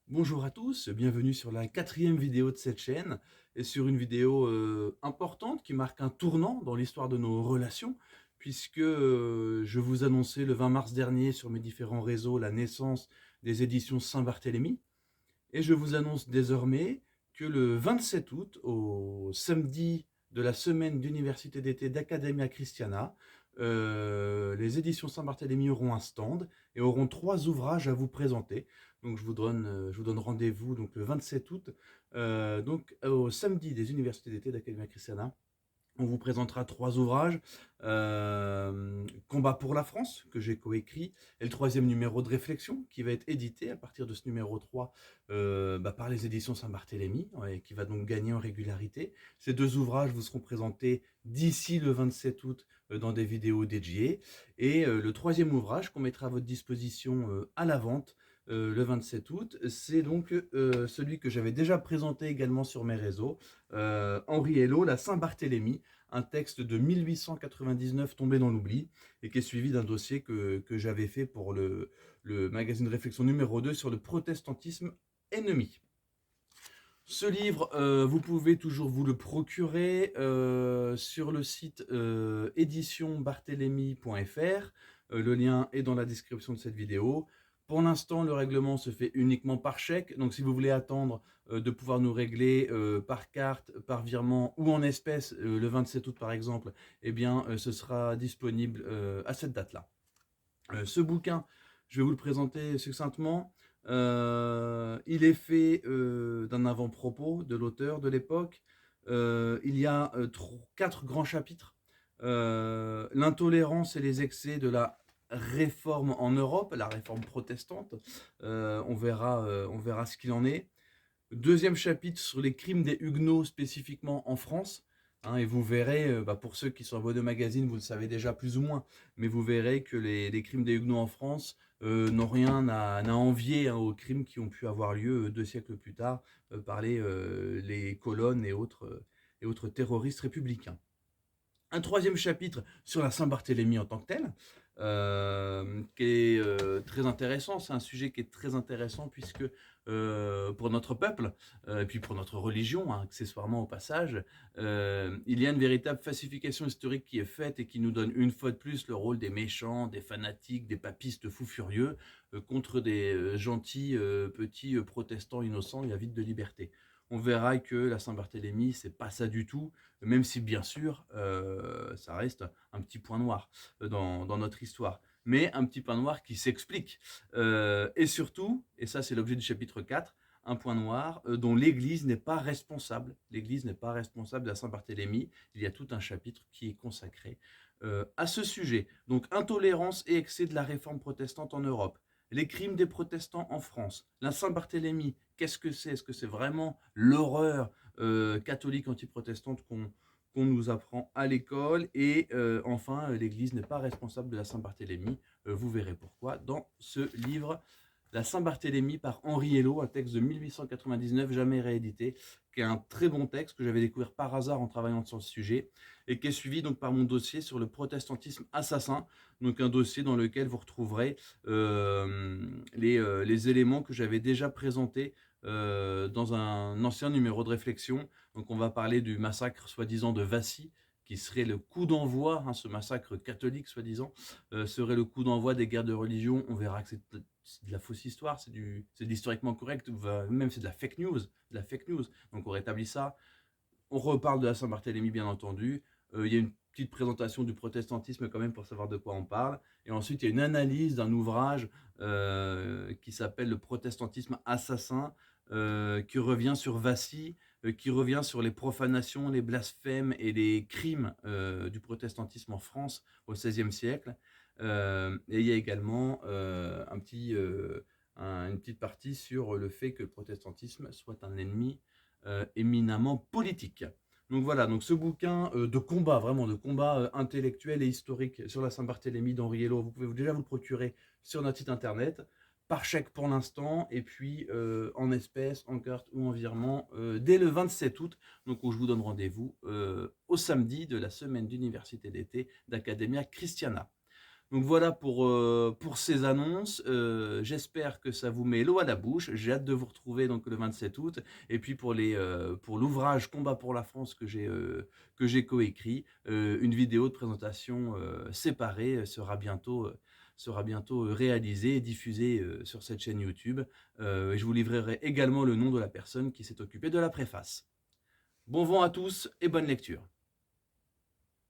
Bonjour à tous, bienvenue sur la quatrième vidéo de cette chaîne et sur une vidéo importante qui marque un tournant dans l'histoire de nos relations puisque je vous annonçais le 20 mars dernier sur mes différents réseaux la naissance des éditions Saint-Barthélemy et je vous annonce désormais que le 27 août, au samedi de la semaine d'université d'été d'Academia Christiana, les éditions Saint-Barthélemy auront un stand et auront 3 ouvrages à vous présenter. Donc je vous donne rendez-vous donc le 27 août, donc au samedi des universités d'été d'Academia Christiana. On vous présentera 3 ouvrages. Combat pour la France, que j'ai coécrit, et le troisième numéro de Réflexion, qui va être édité à partir de ce numéro 3 par les éditions Saint-Barthélemy, et qui va donc gagner en régularité. Ces 2 ouvrages vous seront présentés d'ici le 27 août dans des vidéos dédiées. Et le troisième ouvrage qu'on mettra à votre disposition à la vente le 27 août, c'est donc celui que j'avais déjà présenté également sur mes réseaux, Henri Hello, la Saint-Barthélemy, un texte de 1899 tombé dans l'oubli et qui est suivi d'un dossier que j'avais fait pour le magazine Réflexion numéro 2 sur le protestantisme ennemi. Ce livre, vous pouvez toujours vous le procurer sur le site éditionbarthélemy.fr. Le lien est dans la description de cette vidéo. Pour l'instant, le règlement se fait uniquement par chèque. Donc, si vous voulez attendre de pouvoir nous régler par carte, par virement ou en espèces le 27 août, par exemple, eh bien, ce sera disponible à cette date-là. Ce bouquin, je vais vous le présenter succinctement. Il est fait d'un avant-propos de l'auteur de l'époque. Il y a 4 grands chapitres. L'intolérance et les excès de la réforme en Europe, la réforme protestante. On verra ce qu'il en est. Deuxième chapitre sur les crimes des Huguenots spécifiquement en France. Et vous verrez, pour ceux qui sont abonnés au magazine, vous le savez déjà plus ou moins, mais vous verrez que les crimes des Huguenots en France n'ont rien à envier aux crimes qui ont pu avoir lieu 2 siècles plus tard par les colonnes et autres terroristes républicains. Un troisième chapitre sur la Saint-Barthélemy en tant que tel, qui est très intéressant. C'est un sujet qui est très intéressant puisque pour notre peuple, et puis pour notre religion, accessoirement au passage, il y a une véritable falsification historique qui est faite et qui nous donne une fois de plus le rôle des méchants, des fanatiques, des papistes fous furieux contre des gentils petits protestants innocents et avides de liberté. On verra que la Saint-Barthélemy, c'est pas ça du tout, même si bien sûr, ça reste un petit point noir dans notre histoire. Mais un petit point noir qui s'explique. Et surtout, et ça c'est l'objet du chapitre 4, un point noir dont l'Église n'est pas responsable. L'Église n'est pas responsable de la Saint-Barthélemy. Il y a tout un chapitre qui est consacré à ce sujet. Donc, intolérance et excès de la réforme protestante en Europe. Les crimes des protestants en France. La Saint-Barthélemy, qu'est-ce que c'est? Est-ce que c'est vraiment l'horreur catholique antiprotestante qu'on nous apprend à l'école? Et enfin, l'Église n'est pas responsable de la Saint-Barthélemy. Vous verrez pourquoi dans ce livre, La Saint-Barthélemy par Henri Hello, un texte de 1899, jamais réédité, qui est un très bon texte que j'avais découvert par hasard en travaillant sur le sujet, et qui est suivi donc par mon dossier sur le protestantisme assassin, donc un dossier dans lequel vous retrouverez les éléments que j'avais déjà présentés dans un ancien numéro de réflexion. Donc on va parler du massacre soi-disant de Vassy, qui serait le coup d'envoi, ce massacre catholique soi-disant, serait le coup d'envoi des guerres de religion. On verra que c'est de la fausse histoire, c'est de l'historiquement correct, même c'est de la fake news, Donc on rétablit ça. On reparle de la Saint-Barthélemy, bien entendu. Il y a une petite présentation du protestantisme quand même pour savoir de quoi on parle. Et ensuite, il y a une analyse d'un ouvrage qui s'appelle Le protestantisme assassin, qui revient sur Vassy, qui revient sur les profanations, les blasphèmes et les crimes du protestantisme en France au XVIe siècle. Et il y a également une petite partie sur le fait que le protestantisme soit un ennemi éminemment politique. Donc voilà, donc ce bouquin de combat, vraiment de combat intellectuel et historique sur la Saint-Barthélemy d'Henri Hello, vous pouvez déjà vous le procurer sur notre site internet, par chèque pour l'instant, et puis en espèces, en carte ou en virement, dès le 27 août, donc où je vous donne rendez-vous au samedi de la semaine d'université d'été d'Academia Christiana. Donc voilà pour ces annonces. J'espère que ça vous met l'eau à la bouche. J'ai hâte de vous retrouver donc le 27 août et puis pour l'ouvrage Combat pour la France que j'ai coécrit, une vidéo de présentation, séparée, sera bientôt, réalisée et diffusée, sur cette chaîne YouTube. Et je vous livrerai également le nom de la personne qui s'est occupée de la préface. Bon vent à tous et bonne lecture.